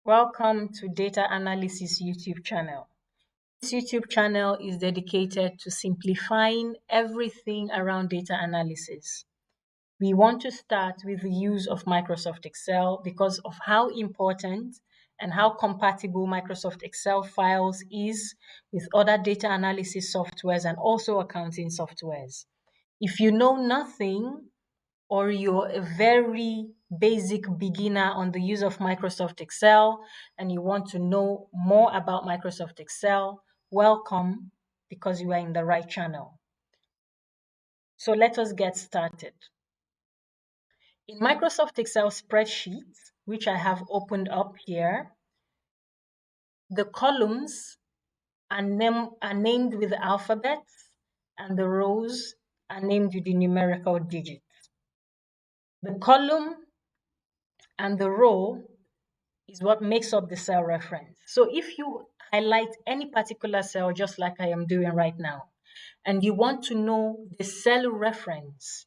Welcome to Data Analysis YouTube channel. This YouTube channel is dedicated to simplifying everything around data analysis. We want to start with the use of Microsoft Excel because of how important and how compatible Microsoft Excel files is with other data analysis softwares and also accounting softwares. If you know nothing, or you're a very basic beginner on the use of Microsoft Excel and you want to know more about Microsoft Excel, welcome, because you are in the right channel. So let us get started. In Microsoft Excel spreadsheets, which I have opened up here, the columns are named with the alphabets and the rows are named with the numerical digits. The column and the row is what makes up the cell reference. So if you highlight any particular cell, just like I am doing right now, and you want to know the cell reference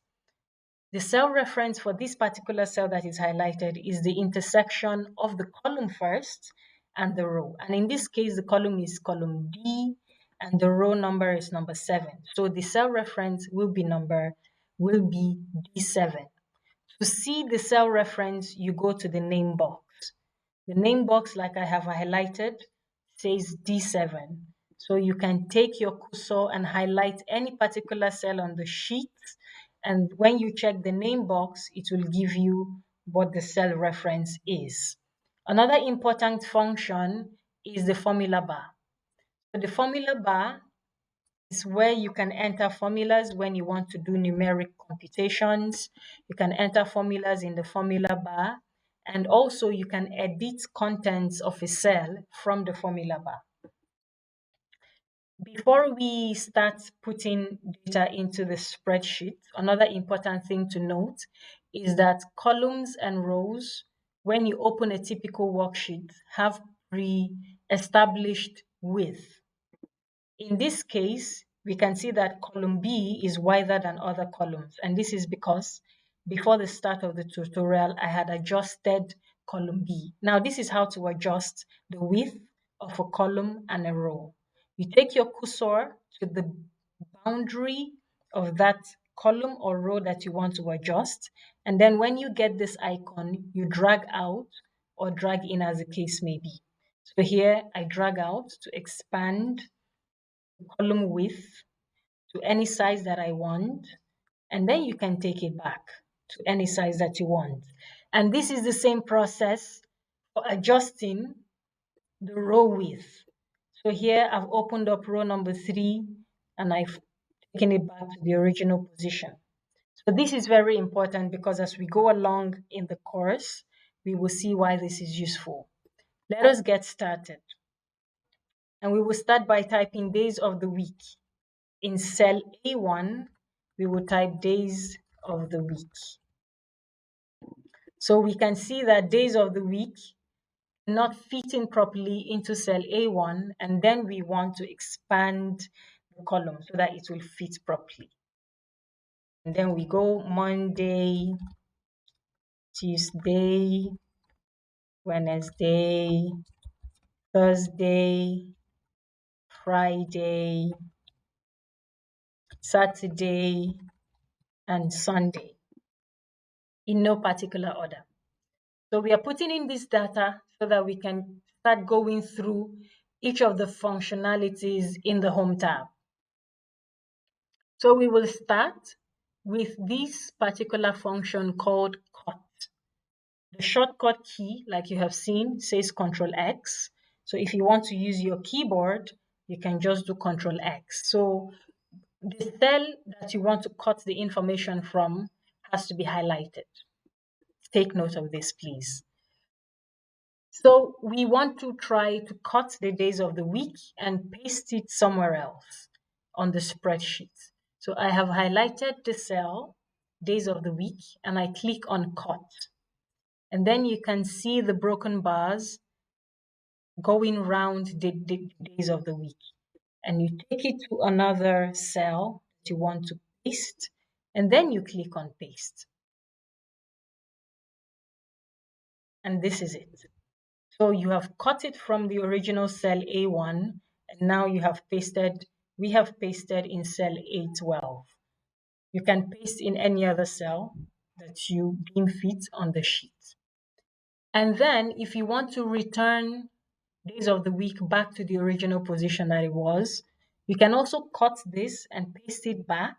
for this particular cell that is highlighted is the intersection of the column first and the row. And in this case, the column is column D and the row number is number 7. So the cell reference will be D7. To see the cell reference, you go to the name box. The name box, like I have highlighted, says D7. So you can take your cursor and highlight any particular cell on the sheet. And when you check the name box, it will give you what the cell reference is. Another important function is the formula bar. So the formula bar is where you can enter formulas when you want to do numeric computations. You can enter formulas in the formula bar, and also you can edit contents of a cell from the formula bar. Before we start putting data into the spreadsheet, another important thing to note is that columns and rows, when you open a typical worksheet, have pre-established width. In this case, we can see that column B is wider than other columns. And this is because before the start of the tutorial, I had adjusted column B. Now, this is how to adjust the width of a column and a row. You take your cursor to the boundary of that column or row that you want to adjust. And then when you get this icon, you drag out or drag in as the case may be. So here I drag out to expand column width to any size that I want, and then you can take it back to any size that you want. And this is the same process for adjusting the row width. So here I've opened up row number 3 and I've taken it back to the original position. So this is very important because as we go along in the course, we will see why this is useful. Let us get started. And we will start by typing days of the week. In cell A1, we will type days of the week. So we can see that days of the week not fitting properly into cell A1, and then we want to expand the column so that it will fit properly. And then we go Monday, Tuesday, Wednesday, Thursday, Friday, Saturday, and Sunday, in no particular order. So we are putting in this data so that we can start going through each of the functionalities in the Home tab. So we will start with this particular function called cut. The shortcut key, like you have seen, says Control X. So if you want to use your keyboard, you can just do Control X. So the cell that you want to cut the information from has to be highlighted. Take note of this, please. So we want to try to cut the days of the week and paste it somewhere else on the spreadsheet. So I have highlighted the cell, days of the week, and I click on cut. And then you can see the broken bars going around the days of the week. And you take it to another cell that you want to paste, and then you click on paste. And this is it. So you have cut it from the original cell A1, and now we have pasted in cell A12. You can paste in any other cell that you deem fit on the sheet. And then if you want to return days of the week back to the original position that it was, you can also cut this and paste it back,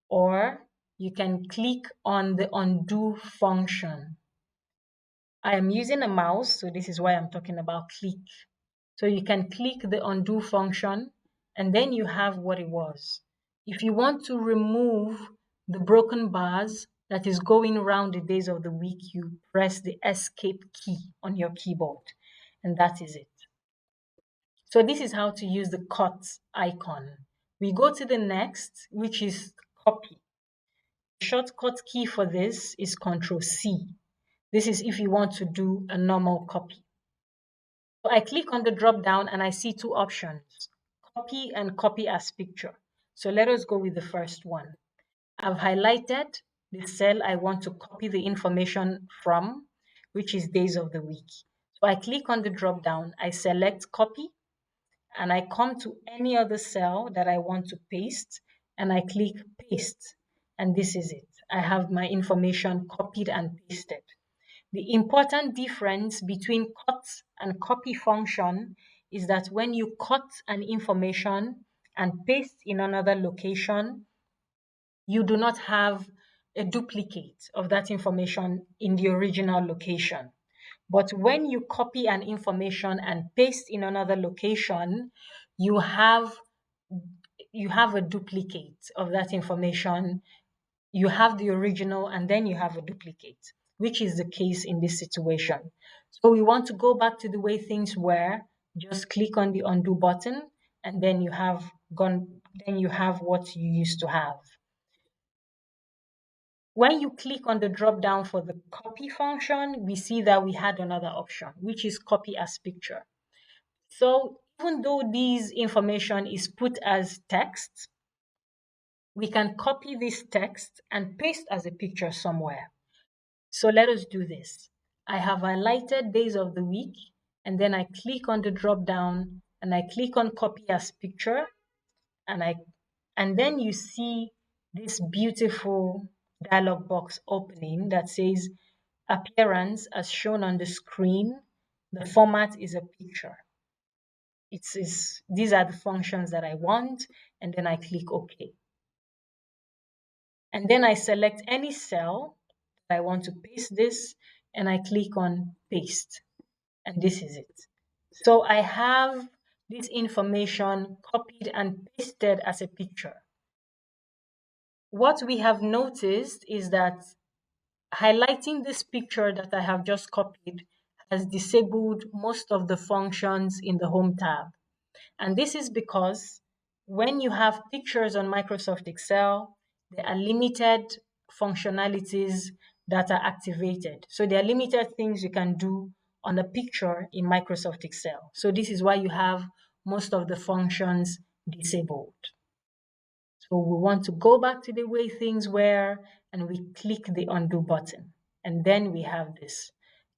or you can click on the undo function. I am using a mouse, so this is why I'm talking about click. So you can click the undo function, and then you have what it was. If you want to remove the broken bars that is going around the days of the week, you press the escape key on your keyboard, and that is it. So this is how to use the cut icon. We go to the next, which is copy. The shortcut key for this is Control C. This is if you want to do a normal copy. So I click on the drop down and I see two options, copy and copy as picture. So let us go with the first one. I've highlighted the cell I want to copy the information from, which is days of the week. So I click on the drop down, I select copy, and I come to any other cell that I want to paste, and I click paste. And this is it. I have my information copied and pasted. The important difference between cut and copy function is that when you cut an information and paste in another location, you do not have a duplicate of that information in the original location. But when you copy an information and paste in another location, you have a duplicate of that information. You have the original and then you have a duplicate, which is the case in this situation. So we want to go back to the way things were. Just click on the undo button, and then you have what you used to have. When you click on the drop down for the copy function, we see that we had another option, which is copy as picture. So even though this information is put as text, we can copy this text and paste as a picture somewhere. So let us do this. I have highlighted days of the week, and then I click on the drop down and I click on copy as picture, and then you see this beautiful dialog box opening that says appearance as shown on the screen. The format is a picture. These are the functions that I want, and then I click OK. And then I select any cell that I want to paste this, and I click on paste. And this is it. So I have this information copied and pasted as a picture. What we have noticed is that highlighting this picture that I have just copied has disabled most of the functions in the Home tab. And this is because when you have pictures on Microsoft Excel, there are limited functionalities that are activated. So there are limited things you can do on a picture in Microsoft Excel. So this is why you have most of the functions disabled. So we want to go back to the way things were, and we click the undo button. And then we have this.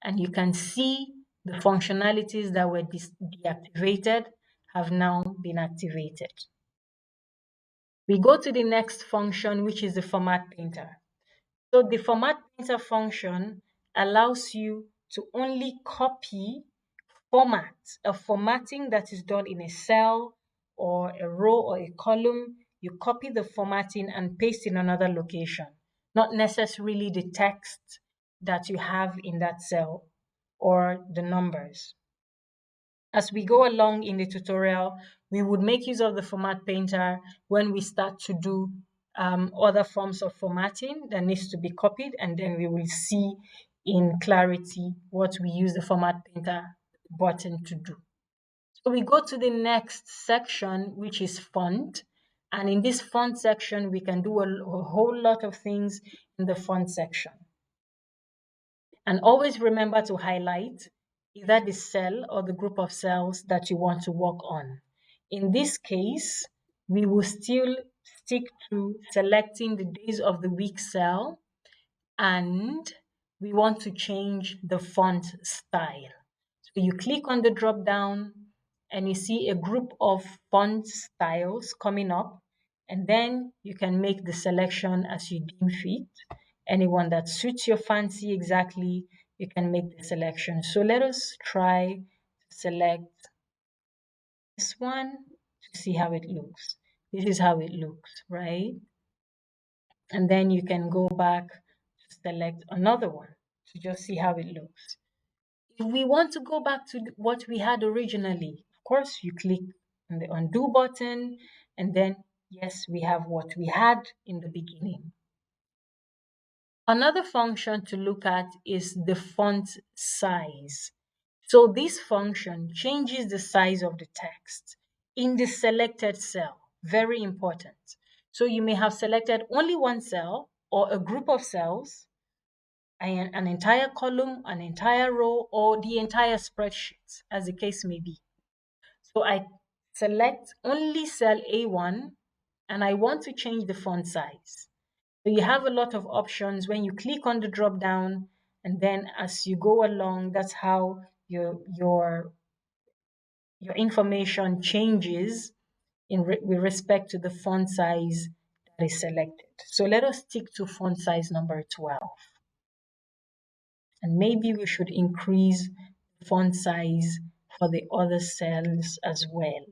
And you can see the functionalities that were deactivated have now been activated. We go to the next function, which is the format painter. So the format painter function allows you to only copy a formatting that is done in a cell or a row or a column. You copy the formatting and paste in another location, not necessarily the text that you have in that cell or the numbers. As we go along in the tutorial, we would make use of the format painter when we start to do other forms of formatting that needs to be copied, and then we will see in clarity what we use the format painter button to do. So we go to the next section, which is font. And in this font section, we can do a whole lot of things in the font section. And always remember to highlight either the cell or the group of cells that you want to work on. In this case, we will still stick to selecting the days of the week cell, and we want to change the font style. So you click on the drop down and you see a group of font styles coming up, and then you can make the selection as you deem fit. Anyone that suits your fancy exactly, you can make the selection. So let us try to select this one to see how it looks. This is how it looks, right? And then you can go back to select another one to just see how it looks. If we want to go back to what we had originally, of course, you click on the undo button, and then yes, we have what we had in the beginning. Another function to look at is the font size. So this function changes the size of the text in the selected cell. Very important. So you may have selected only one cell or a group of cells, an entire column, an entire row, or the entire spreadsheet, as the case may be. So I select only cell A1 and I want to change the font size. So you have a lot of options when you click on the drop down, and then as you go along, that's how your information changes with respect to the font size that is selected. So let us stick to font size number 12. And maybe we should increase the font size for the other cells as well.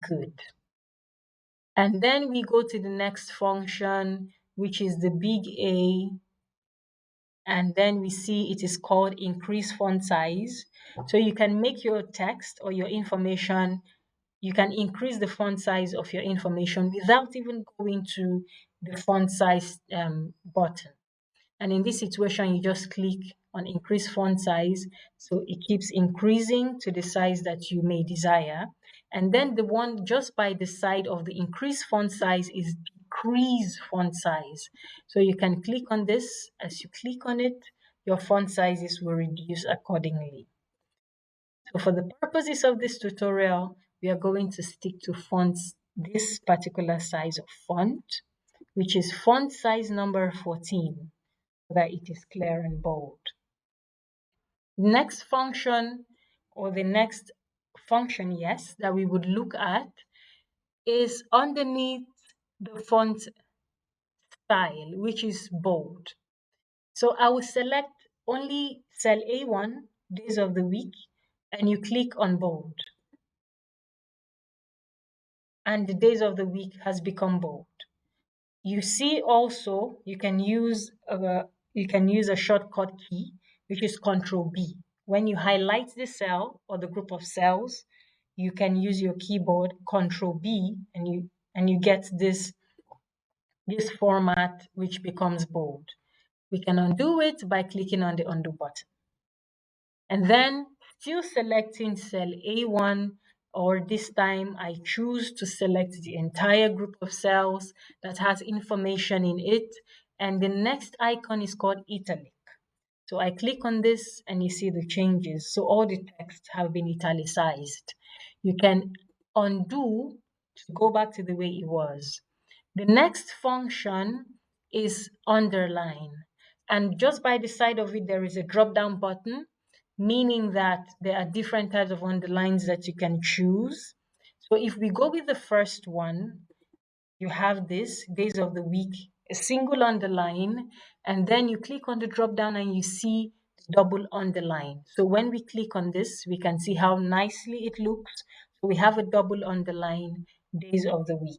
Good. And then we go to the next function, which is the big A. And then we see it is called increase font size. So you can make your text or your information, you can increase the font size of your information without even going to the font size button. And in this situation, you just click on increase font size. So it keeps increasing to the size that you may desire. And then the one just by the side of the increase font size is decrease font size. So you can click on this. As you click on it, your font sizes will reduce accordingly. So for the purposes of this tutorial, we are going to stick to fonts, this particular size of font, which is font size number 14. That it is clear and bold. Next function, or the next function, yes, that we would look at is underneath the font style, which is bold. So I will select only cell A1, days of the week, and you click on bold. And the days of the week has become bold. You see also you can use a shortcut key, which is Control B. When you highlight the cell or the group of cells, you can use your keyboard Control B, and you get this format which becomes bold. We can undo it by clicking on the undo button. And then still selecting cell A1, or this time I choose to select the entire group of cells that has information in it. And the next icon is called italic. So I click on this and you see the changes. So all the text have been italicized. You can undo to go back to the way it was. The next function is underline. And just by the side of it, there is a drop down button, meaning that there are different types of underlines that you can choose. So if we go with the first one, you have this, days of the week, a single underline, and then you click on the drop down and you see double underline. So when we click on this, we can see how nicely it looks. So we have a double underline, days of the week.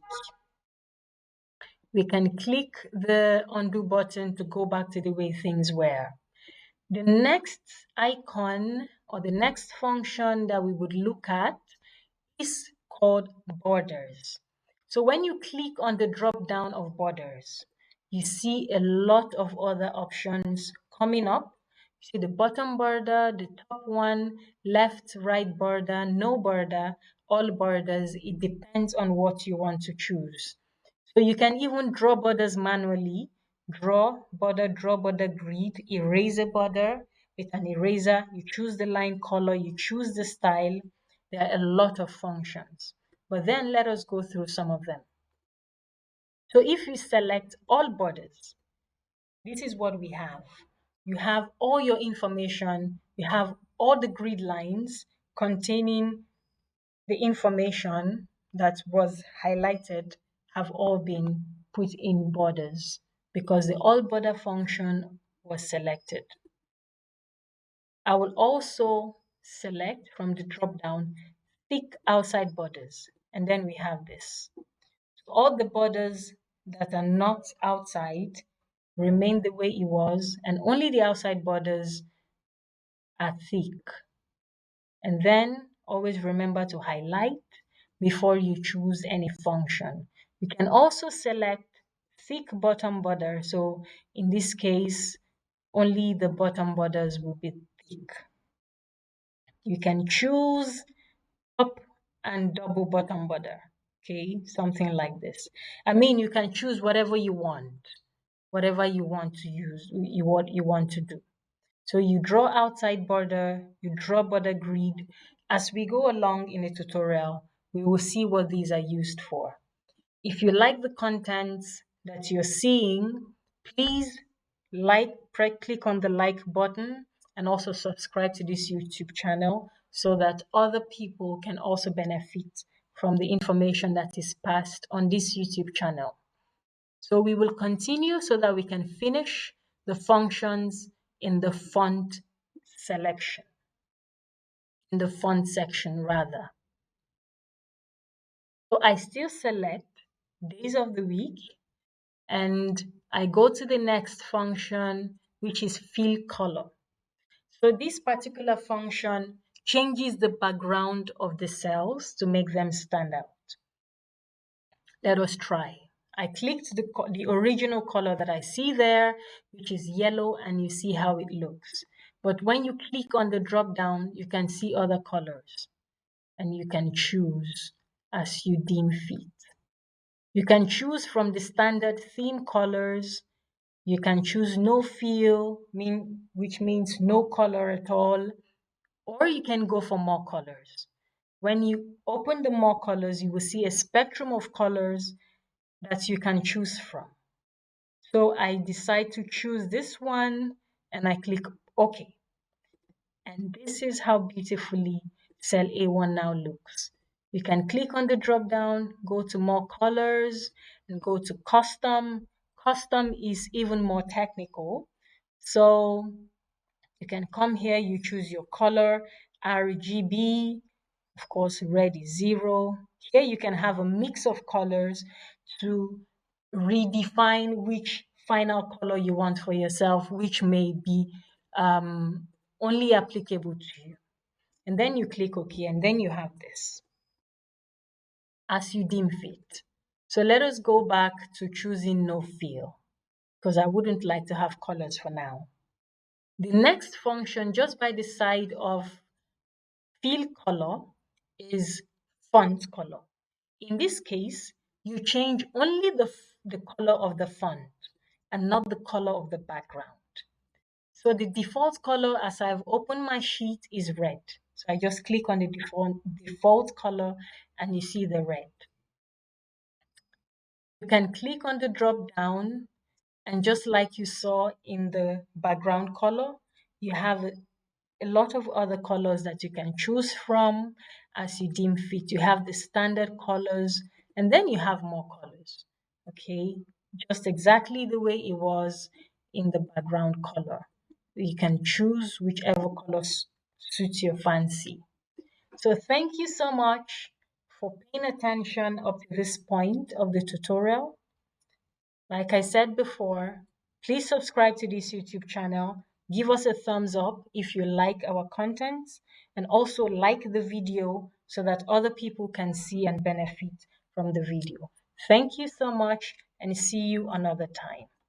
We can click the undo button to go back to the way things were. The next icon or the next function that we would look at is called borders. So when you click on the drop down of borders, you see a lot of other options coming up. You see the bottom border, the top one, left, right border, no border, all borders. It depends on what you want to choose. So you can even draw borders manually. Draw border grid, erase a border with an eraser. You choose the line color, you choose the style. There are a lot of functions. But then let us go through some of them. So if we select all borders, this is what we have. You have all your information. You have all the grid lines containing the information that was highlighted have all been put in borders because the all border function was selected. I will also select from the drop down thick outside borders, and then we have this. So all the borders that are not outside remain the way it was, and only the outside borders are thick. And then always remember to highlight before you choose any function. You can also select thick bottom border. So in this case, only the bottom borders will be thick. You can choose up and double bottom border. Okay, something like this. I mean, you can choose whatever you want to use, what you want to do. So you draw outside border, you draw border grid. As we go along in the tutorial, we will see what these are used for. If you like the contents that you're seeing, please click on the like button and also subscribe to this YouTube channel so that other people can also benefit from the information that is passed on this YouTube channel. So we will continue so that we can finish the functions in the font selection, in the font section rather. So I still select days of the week and I go to the next function, which is fill color. So this particular function changes the background of the cells to make them stand out. Let us try. I clicked the original color that I see there, which is yellow, and you see how it looks. But when you click on the drop down, you can see other colors and you can choose as you deem fit. You can choose from the standard theme colors. You can choose no fill, which means no color at all, or you can go for more colors. When you open the more colors, you will see a spectrum of colors that you can choose from. So I decide to choose this one and I click OK. And this is how beautifully cell A1 now looks. You can click on the drop down, go to more colors and go to custom. Custom is even more technical. So you can come here, you choose your color, RGB, of course, red is 0. Here you can have a mix of colors to redefine which final color you want for yourself, which may be only applicable to you. And then you click OK, and then you have this as you deem fit. So let us go back to choosing no fill because I wouldn't like to have colors for now. The next function just by the side of fill color is font color. In this case, you change only the color of the font and not the color of the background. So the default color as I've opened my sheet is red. So I just click on the default color and you see the red. You can click on the drop down and just like you saw in the background color, you have a lot of other colors that you can choose from as you deem fit. You have the standard colors and then you have more colors. Okay, just exactly the way it was in the background color. You can choose whichever color suits your fancy. So thank you so much for paying attention up to this point of the tutorial. Like I said before, please subscribe to this YouTube channel. Give us a thumbs up if you like our content and also like the video so that other people can see and benefit from the video. Thank you so much and see you another time.